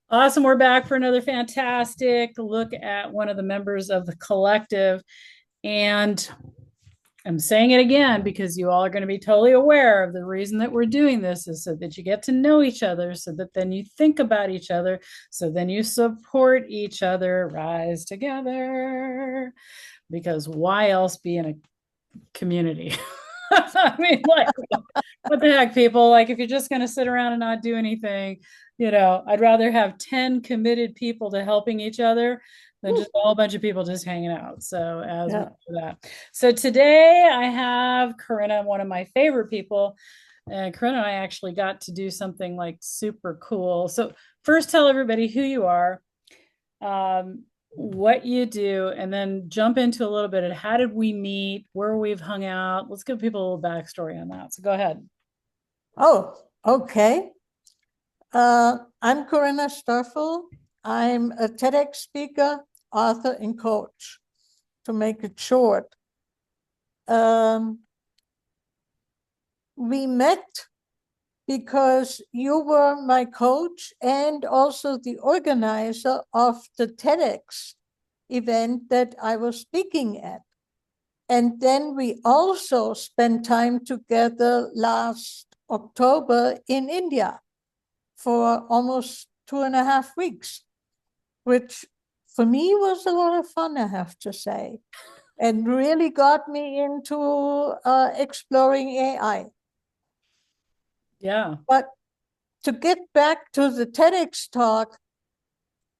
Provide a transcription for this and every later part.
Awesome. We're back for another fantastic look at one of the members of the collective. And I'm saying it again because you all are going to be totally aware of the reason that we're doing this is so that you get to know each other, so that then you think about each other, so then you support each other, rise together. Because why else be in a community? I mean, like, what the heck, people? Like, if you're just going to sit around and not do anything, I'd rather have 10 committed people to helping each other than just a whole bunch of people just hanging out. So, as we Yeah. do that. So, today I have Corinna, one of my favorite people. And Corinna and I actually got to do something like super cool. So, first, tell everybody who you are, what you do, and then jump into a little bit of how did we meet, where we've hung out. Let's give people a little backstory on that. So go ahead. Oh, okay. I'm Corinna Stoeffl. I'm a TEDx speaker, author, and coach, to make it short. Um, we met because you were my coach and also the organizer of the TEDx event that I was speaking at. And then we also spent time together last October in India for almost 2.5 weeks, which for me was a lot of fun, I have to say, and really got me into exploring AI. Yeah. But to get back to the TEDx talk,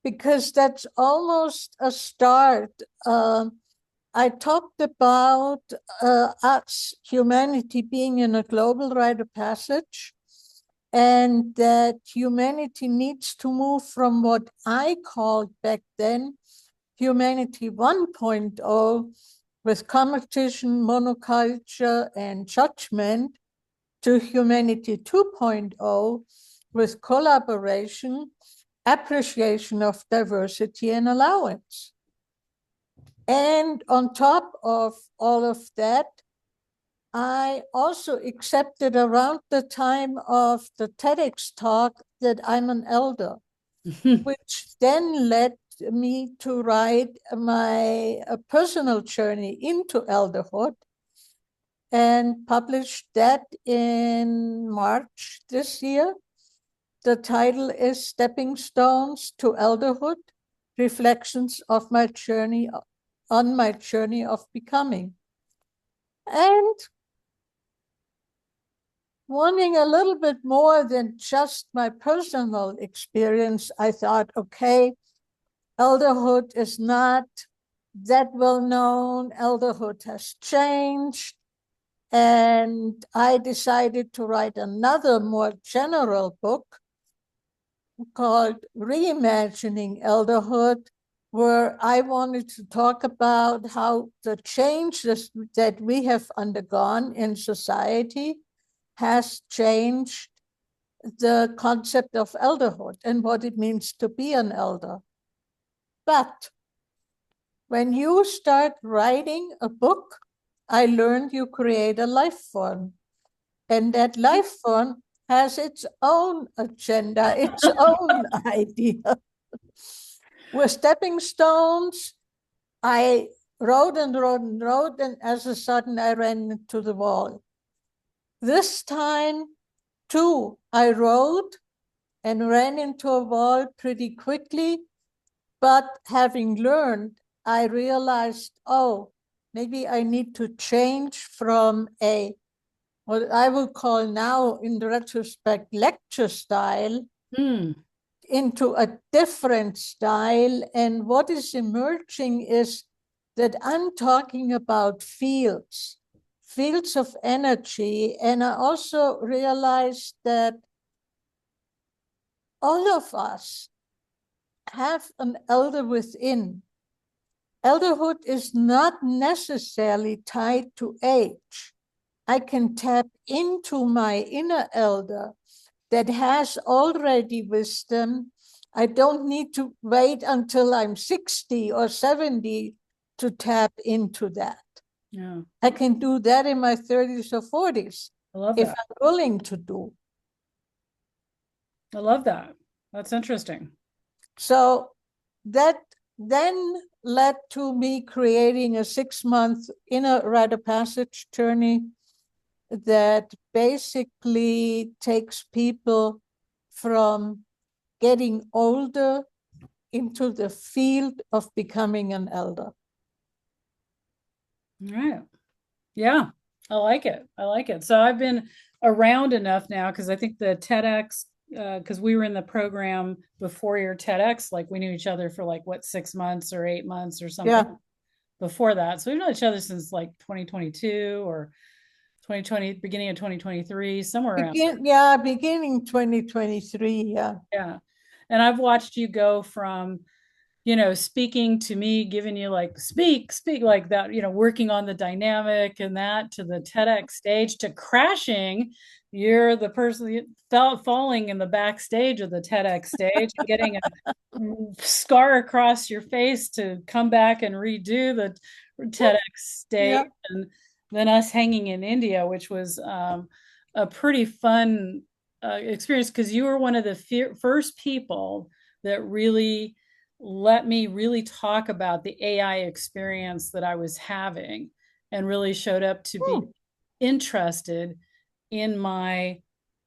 because that's almost a start, I talked about us, humanity, being in a global rite of passage, and that humanity needs to move from what I called back then humanity 1.0 with competition, monoculture, and judgment to humanity 2.0 with collaboration, appreciation of diversity, and allowance. And on top of all of that, I also accepted around the time of the TEDx talk that I'm an elder, which then led me to write my personal journey into elderhood and published that in March this year. The title is Stepping Stones to Elderhood, Reflections of my journey on my journey of becoming. And wanting a little bit more than just my personal experience, I thought, okay, elderhood is not that well known. Elderhood has changed. And I decided to write another more general book called Reimagining Elderhood, where I wanted to talk about how the changes that we have undergone in society has changed the concept of elderhood and what it means to be an elder. But when you start writing a book, I learned you create a life form. And that life form has its own agenda, its own idea. With stepping stones, I wrote and wrote and wrote, and as a sudden I ran into the wall. This time, too, I wrote and ran into a wall pretty quickly, but having learned, I realized, oh, maybe I need to change from what I would call now, in retrospect, lecture style Hmm. into a different style. And what is emerging is that I'm talking about fields of energy. And I also realized that all of us have an elder within. Elderhood is not necessarily tied to age. I can tap into my inner elder that has already wisdom. I don't need to wait until I'm 60 or 70 to tap into that. Yeah. I can do that in my 30s or 40s I love if that. I'm willing to do. I love that. That's interesting. So that then led to me creating a 6-month inner rite of passage journey that basically takes people from getting older into the field of becoming an elder. All right. Yeah, I like it. I like it. So I've been around enough now because I think the TEDx, because we were in the program before your TEDx, like we knew each other for like what, 6 months or 8 months or something Yeah. before that. So we've known each other since like 2022 or 2020, beginning of 2023, somewhere around Beginning 2023. Yeah. there. Yeah. And I've watched you go from speaking to me, giving you like speak like that, working on the dynamic and that to the TEDx stage to crashing. You're the person that fell falling in the backstage of the TEDx stage and getting a scar across your face to come back and redo the TEDx stage. Yeah. And then us hanging in India, which was a pretty fun experience because you were one of the first people that really let me really talk about the AI experience that I was having and really showed up to be interested in my.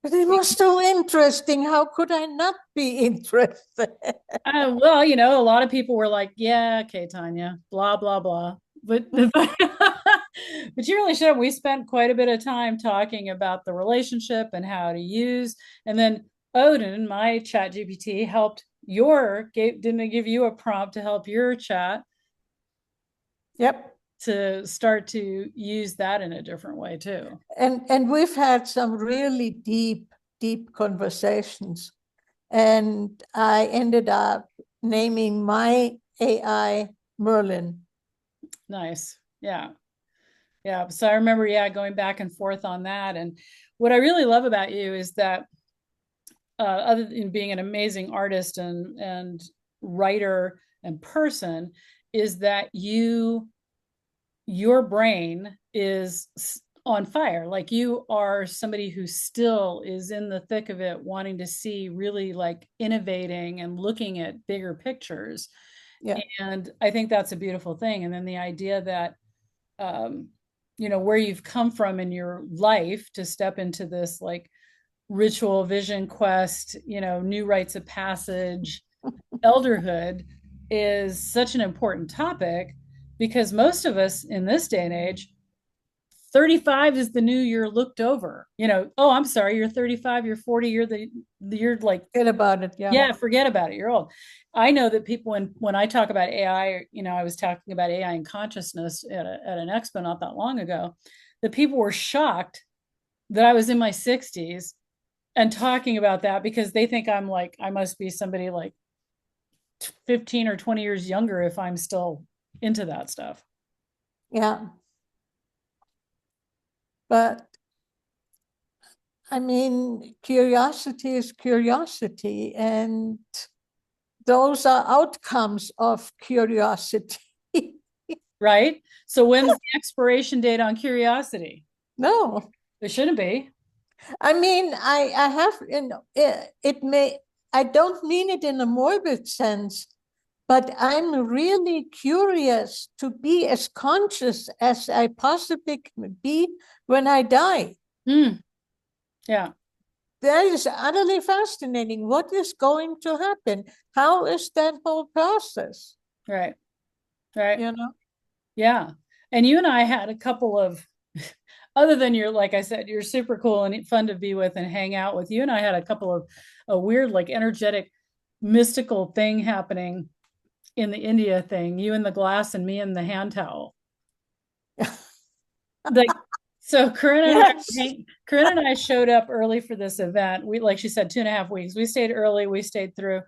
But it was so interesting. How could I not be interested? Well, a lot of people were like, yeah, okay, Tanya, blah, blah, blah. But you really showed up. We spent quite a bit of time talking about the relationship and how to use. And then Odin, my chat GPT, helped didn't it give you a prompt to help your chat Yep. to start to use that in a different way too? And we've had some really deep conversations. And I ended up naming my AI Merlin. Nice. Yeah. Yeah. So I remember, going back and forth on that. And what I really love about you is that other than being an amazing artist and writer and person, is that your brain is on fire. Like you are somebody who still is in the thick of it, wanting to see really like innovating and looking at bigger pictures. Yeah. And I think that's a beautiful thing. And then the idea that where you've come from in your life to step into this like ritual vision quest, new rites of passage, elderhood is such an important topic because most of us in this day and age, 35 is the new you're looked over. Oh, I'm sorry, you're 35, you're 40, you're like, Forget about it. Yeah. yeah, forget about it, you're old. I know that people, when I talk about AI, I was talking about AI and consciousness at an expo not that long ago, that people were shocked that I was in my 60s and talking about that because they think I'm like, I must be somebody like 15 or 20 years younger if I'm still into that stuff. Yeah. But I mean, curiosity is curiosity, and those are outcomes of curiosity. Right? So when's the expiration date on curiosity? No, It shouldn't be. I mean, I have, it may, I don't mean it in a morbid sense, but I'm really curious to be as conscious as I possibly can be when I die. Yeah. That is utterly fascinating. What is going to happen? How is that whole process? Right. Right. You know? Yeah. And you and I had a couple of, other than like I said, you're super cool and fun to be with and hang out with. You and I had a couple of a weird, like energetic, mystical thing happening in the India thing. You in the glass and me in the hand towel. Like, so Yes. Corinna and I showed up early for this event. We, like she said, 2.5 weeks. We stayed early. We stayed through.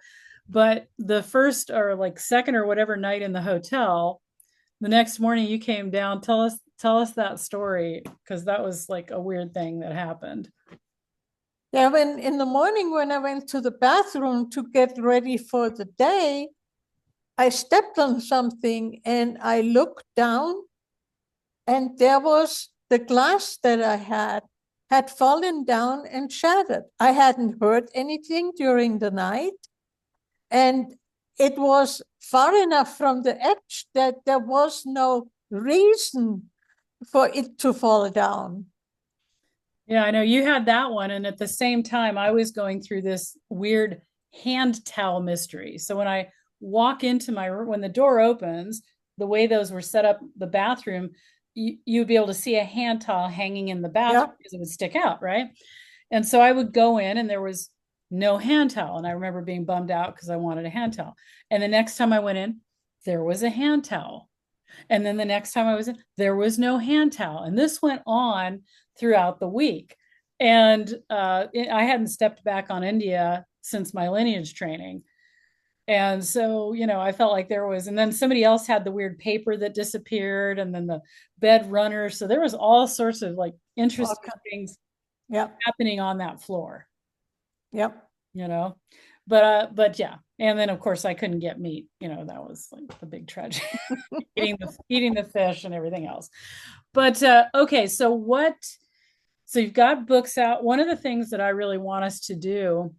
But the first or like second or whatever night in the hotel, the next morning you came down. Tell us that story because that was like a weird thing that happened. Yeah, when in the morning when I went to the bathroom to get ready for the day, I stepped on something and I looked down, and there was the glass that I had fallen down and shattered. I hadn't heard anything during the night. And it was far enough from the edge that there was no reason for it to fall down. Yeah, I know you had that one. And at the same time, I was going through this weird hand towel mystery. So when I walk into my room, when the door opens, the way those were set up, the bathroom, you'd be able to see a hand towel hanging in the Yeah. bathroom because it would stick out, right? And so I would go in and there was no hand towel. And I remember being bummed out because I wanted a hand towel. And the next time I went in, there was a hand towel. And then the next time I was in, there was no hand towel. And this went on throughout the week. And I hadn't stepped back on India since my lineage training. And so, I felt like there was, and then somebody else had the weird paper that disappeared and then the bed runner. So there was all sorts of like interesting things happening on that floor. Yep. But yeah. And then of course I couldn't get meat. That was like the big tragedy. eating the fish and everything else. But okay, so you've got books out. One of the things that I really want us to do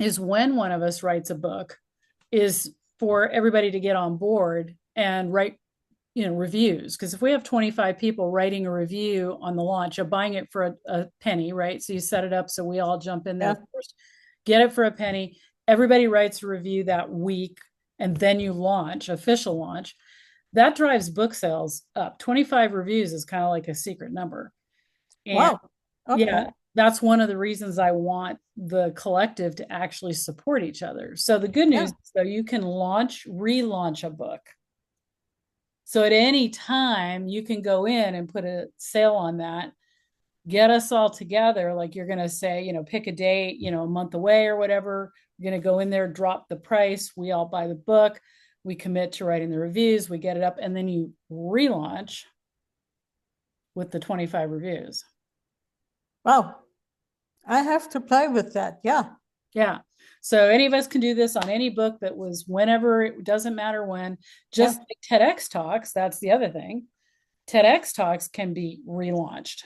is when one of us writes a book is for everybody to get on board and write reviews, because if we have 25 people writing a review on the launch, you're buying it for a penny, right? So you set it up so we all jump in there first, get it for a penny, everybody writes a review that week, and then you launch, official launch. That drives book sales up. 25 reviews is kind of like a secret number. And wow. Okay. yeah, that's one of the reasons I want the collective to actually support each other. So the good news is, though, you can relaunch a book. So at any time you can go in and put a sale on that, get us all together. Like you're going to say, pick a date, a month away or whatever. We're going to go in there, drop the price. We all buy the book. We commit to writing the reviews. We get it up, and then you relaunch with the 25 reviews. Wow. I have to play with that. Yeah. Yeah. So any of us can do this on any book that was whenever, it doesn't matter when, just like TEDx Talks. That's the other thing. TEDx Talks can be relaunched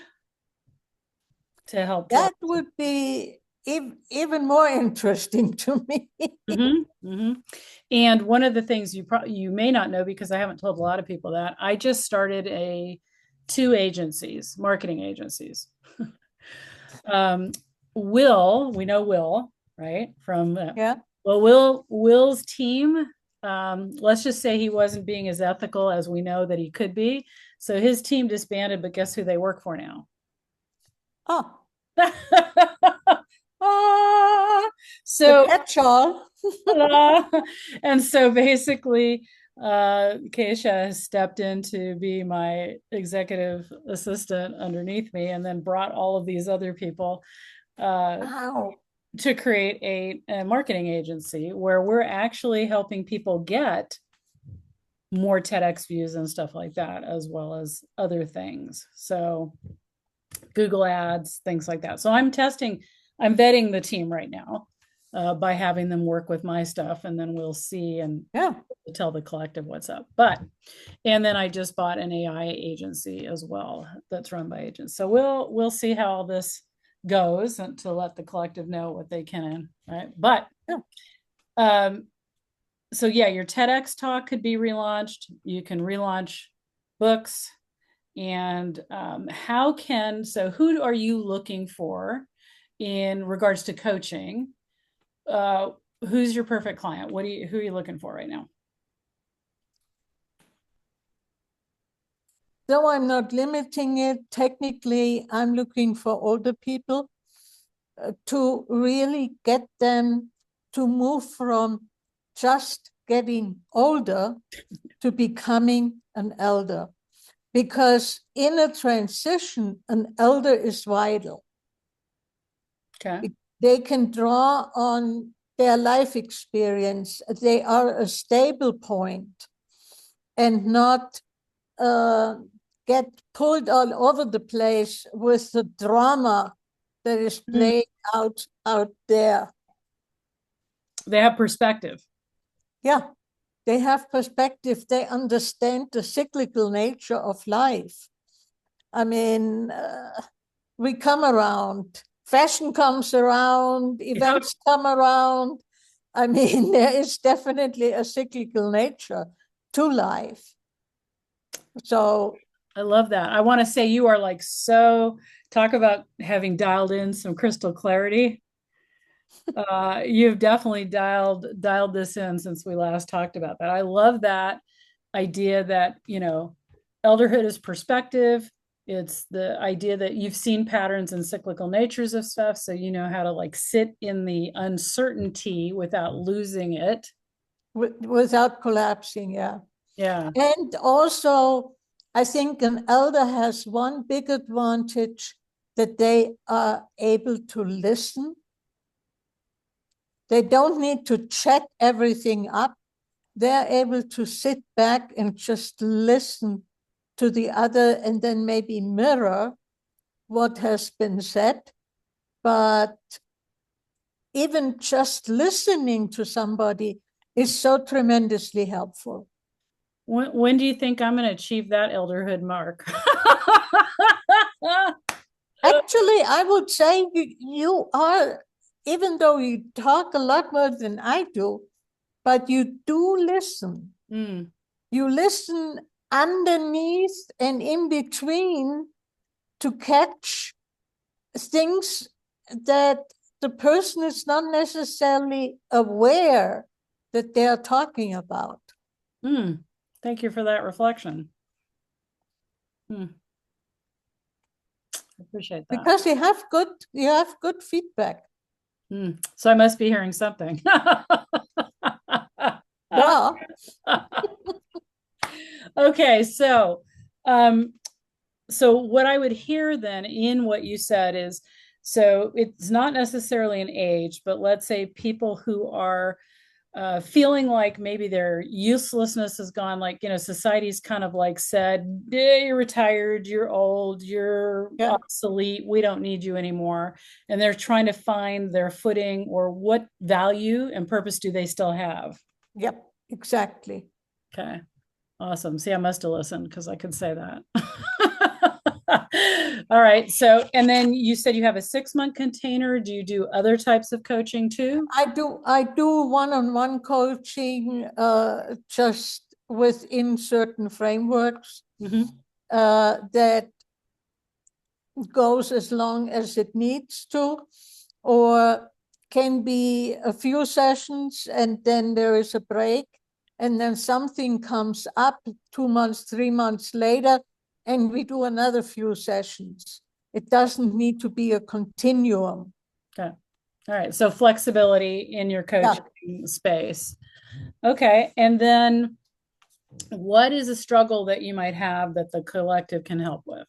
to help. That would be even more interesting to me. And one of the things you may not know, because I haven't told a lot of people, that I just started two agencies, marketing agencies. We know Will, right? From well, Will's team, let's just say he wasn't being as ethical as we know that he could be. So his team disbanded, but guess who they work for now? Oh. So catch-all. And so basically Keisha has stepped in to be my executive assistant underneath me, and then brought all of these other people to create a marketing agency where we're actually helping people get more TEDx views and stuff like that, as well as other things. So Google ads, things like that. So I'm vetting the team right now by having them work with my stuff, and then we'll see and tell the collective what's up. And then I just bought an AI agency as well that's run by agents. So we'll see how all this goes, and to let the collective know what they can, right? But so yeah, your TEDx talk could be relaunched. You can relaunch books. And who are you looking for in regards to coaching? Who's your perfect client? Who are you looking for right now? Though I'm not limiting it, technically, I'm looking for older people to really get them to move from just getting older to becoming an elder. Because in a transition, an elder is vital. Okay. They can draw on their life experience. They are a stable point, and not get pulled all over the place with the drama that is played out there. They have perspective. Yeah, they have perspective. They understand the cyclical nature of life. I mean, we come around. Fashion comes around. Events come around. I mean, there is definitely a cyclical nature to life. So I love that. I want to say you are like so talk about having dialed in some crystal clarity. You've definitely dialed this in since we last talked about that. I love that idea that, elderhood is perspective. It's the idea that you've seen patterns and cyclical natures of stuff, so you know how to like sit in the uncertainty without losing it. without collapsing, yeah. Yeah. And also, I think an elder has one big advantage, that they are able to listen. They don't need to check everything up. They're able to sit back and just listen to the other and then maybe mirror what has been said. But even just listening to somebody is so tremendously helpful. When do you think I'm going to achieve that elderhood mark? Actually, I would say you are, even though you talk a lot more than I do, but you do listen. Mm. You listen underneath and in between to catch things that the person is not necessarily aware that they're talking about. Mm. Thank you for that reflection. Mm. I appreciate that. Because you have good feedback. Mm. So I must be hearing something. Yeah. Okay, so what I would hear then in what you said is, so it's not necessarily an age, but let's say people who are feeling like maybe their uselessness is gone, like, society's kind of like said, you're retired, you're old, you're Yeah. obsolete, we don't need you anymore. And they're trying to find their footing, or what value and purpose do they still have? Yep. Exactly. Okay. Awesome. See, I must have listened because I could say that. All right. So, and then you said you have a 6-month container. Do you do other types of coaching too? I do one-on-one coaching, just within certain frameworks, Mm-hmm. that goes as long as it needs to, or can be a few sessions and then there is a break, and then something comes up 2 months, 3 months later, and we do another few sessions. It doesn't need to be a continuum. Okay. All right. So flexibility in your coaching space. Okay. And then what is a struggle that you might have that the collective can help with?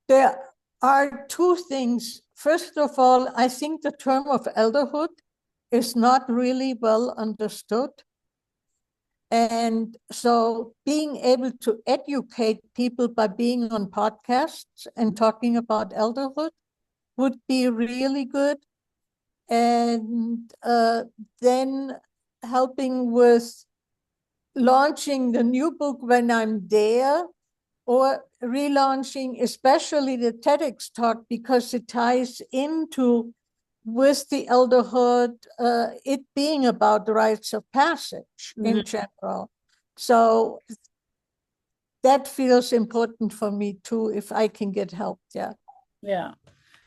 There are two things. First of all, I think the term of elderhood is not really well understood. And so being able to educate people by being on podcasts and talking about elderhood would be really good. And then helping with launching the new book when I'm there, or relaunching especially the TEDx talk, because it ties into with the elderhood, it being about the rites of passage in general. So that feels important for me too, if I can get help. Yeah. Yeah.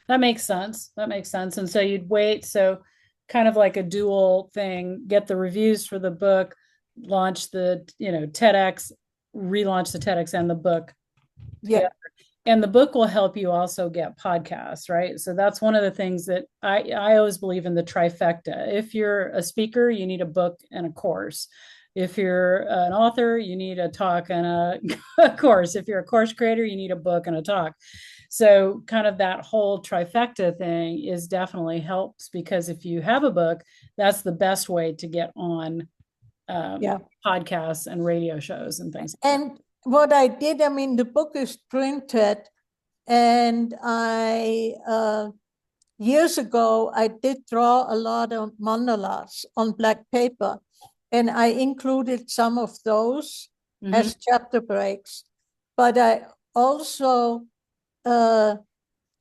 That makes sense. That makes sense. And so you'd wait. So kind of like a dual thing, get the reviews for the book, launch the, TEDx, relaunch the TEDx and the book Yeah. together. And the book will help you also get podcasts, right? So that's one of the things that I always believe in, the trifecta. If you're a speaker, you need a book and a course. If you're an author, you need a talk and a course. If you're a course creator, you need a book and a talk. So kind of that whole trifecta thing is definitely helps, because if you have a book, that's the best way to get on Yeah. podcasts and radio shows and things. And what I did, I mean, the book is printed, and I years ago I did draw a lot of mandalas on black paper, and I included some of those as chapter breaks. But I also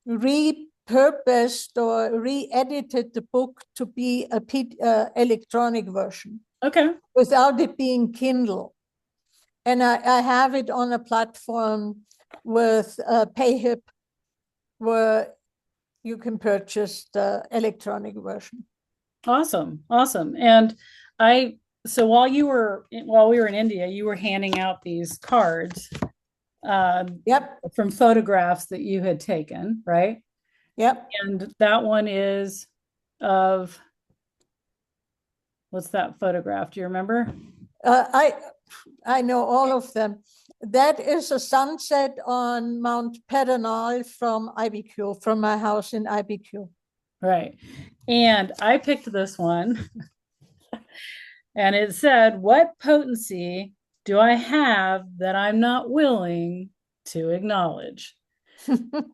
reprinted repurposed or re-edited the book to be a electronic version Okay. without it being Kindle. And I have it on a platform with PayHip where you can purchase the electronic version. Awesome. Awesome. And so while we were in India, you were handing out these cards Yep. from photographs that you had taken, right? Yep. And that one is of what's that photograph? Do you remember? I know all of them. That is a sunset on Mount Pedernal from IBQ, from my house in IBQ. Right. And I picked this one and it said, "What potency do I have that I'm not willing to acknowledge?"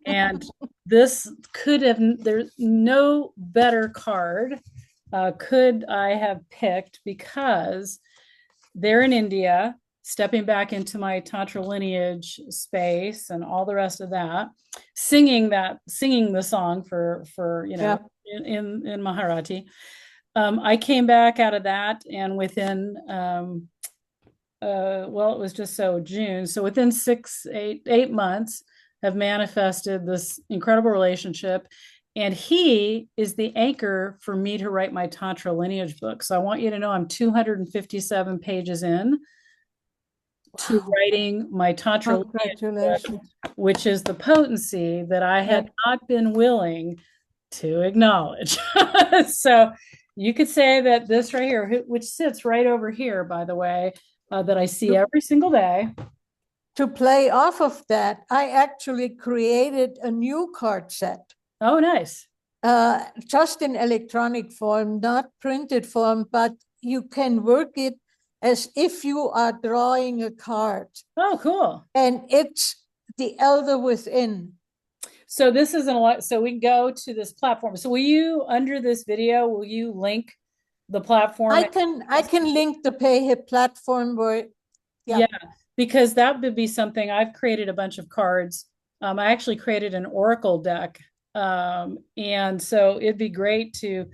And this could have, there's no better card could I have picked, because they're in India, stepping back into my Tantra lineage space and all the rest of that, singing the song for Yeah. in Marathi. I came back out of that, and within well, it was just so June. So within 8 months, have manifested this incredible relationship. And he is the anchor for me to write my Tantra lineage book. So I want you to know I'm 257 pages in to writing my Tantra lineage book, which is the potency that I had not been willing to acknowledge. So you could say that this right here, which sits right over here, by the way, that I see every single day. To play off of that, I actually created a new card set. Oh, nice. Just in electronic form, not printed form, but you can work it as if you are drawing a card. Oh, cool. And it's the elder within. So this isn't a lot. So we can go to this platform. So will you, under this video, will you link the platform? I can link the PayHip platform where, yeah, because that would be something. I've created a bunch of cards. I actually created an Oracle deck. And so it'd be great to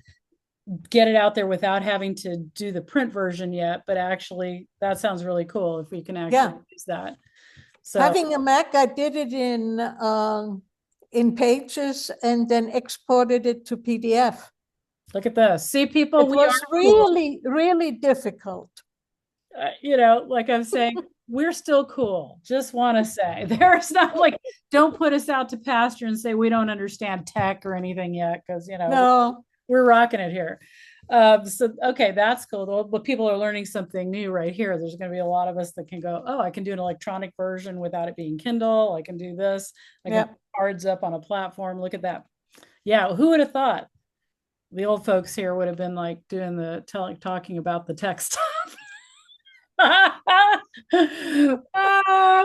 get it out there without having to do the print version yet. But actually, that sounds really cool if we can actually use that. So having a Mac, I did it in Pages and then exported it to PDF. Look at this. See, people, it was really, really difficult. Like I'm saying, we're still cool. Just want to say, there's not like, don't put us out to pasture and say we don't understand tech or anything yet, because no, we're rocking it here. So okay, that's cool. But people are learning something new right here. There's going to be a lot of us that can go, oh, I can do an electronic version without it being Kindle. I can do this. I can put cards up on a platform. Look at that. Yeah, who would have thought? The old folks here would have been like doing talking about the tech stuff.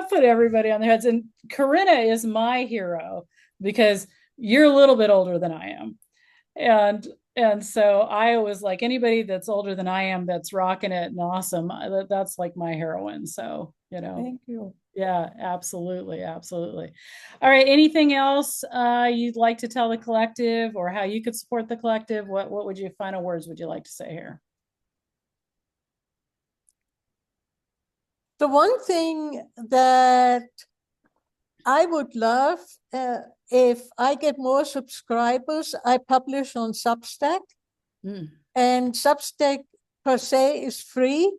Put everybody on their heads. And Corinna is my hero because you're a little bit older than I am. And so I always like anybody that's older than I am that's rocking it and awesome. That's like my heroine. So, Thank you. Yeah, absolutely. Absolutely. All right. Anything else you'd like to tell the collective, or how you could support the collective? What would you, final words would you like to say here? The one thing that I would love, if I get more subscribers, I publish on Substack. And Substack per se is free.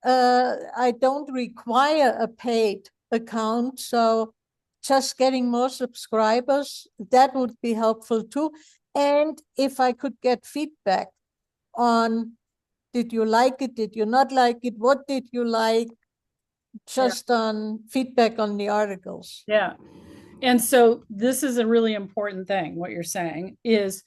I don't require a paid account, so just getting more subscribers, that would be helpful too. And if I could get feedback on, did you like it? Did you not like it? What did you like? Just on feedback on the articles. Yeah. And so this is a really important thing. What you're saying is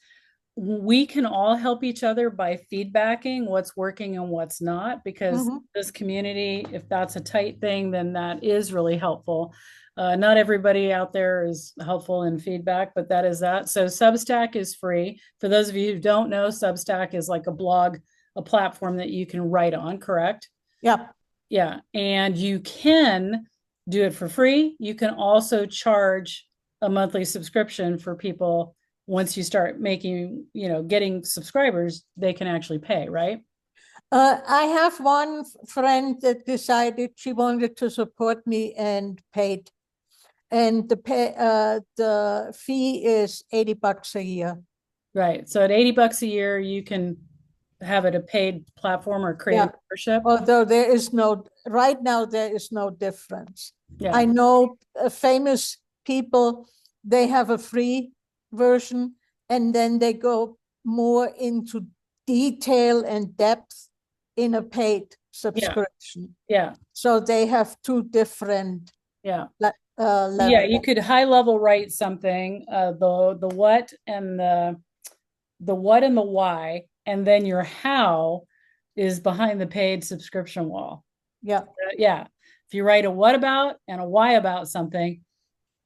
we can all help each other by feedbacking what's working and what's not, because this community, if that's a tight thing, then that is really helpful. Not everybody out there is helpful in feedback, but that is that. So Substack is free. For those of you who don't know, Substack is like a blog, a platform that you can write on, correct? Yeah. Yeah. And you can do it for free. You can also charge a monthly subscription for people. Once you start making, getting subscribers, they can actually pay, right? I have one friend that decided she wanted to support me and paid. And the fee is $80 a year. Right. So at $80 a year, you can have it a paid platform or create Yeah. a membership. Although right now, there is no difference. Yeah. I know famous people, they have a free version, and then they go more into detail and depth in a paid Yeah. subscription. Yeah. So they have two different Yeah. Yeah. levels. You could high level write something, the what and the why, and then your how is behind the paid subscription wall. Yeah. Yeah. If you write a what about and a why about something,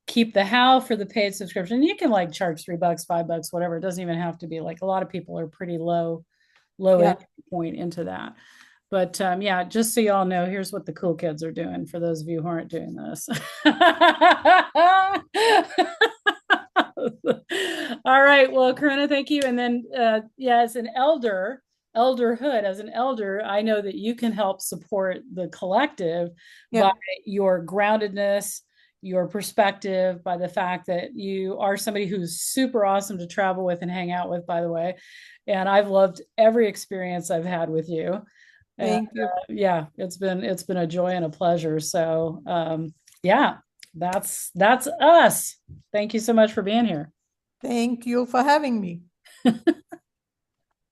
keep the how for the paid subscription. You can like charge $3, $5, whatever. It doesn't even have to be like, a lot of people are pretty low Yeah. entry point into that. But yeah, just so y'all know, here's what the cool kids are doing for those of you who aren't doing this. All right. Well, Corinna, thank you. And then, yeah, as an elderhood, as an elder, I know that you can help support the collective Yeah. by your groundedness, your perspective, by the fact that you are somebody who's super awesome to travel with and hang out with, by the way. And I've loved every experience I've had with you. And Thank you. yeah, it's been a joy and a pleasure. So yeah, that's us. Thank you so much for being here. Thank you for having me.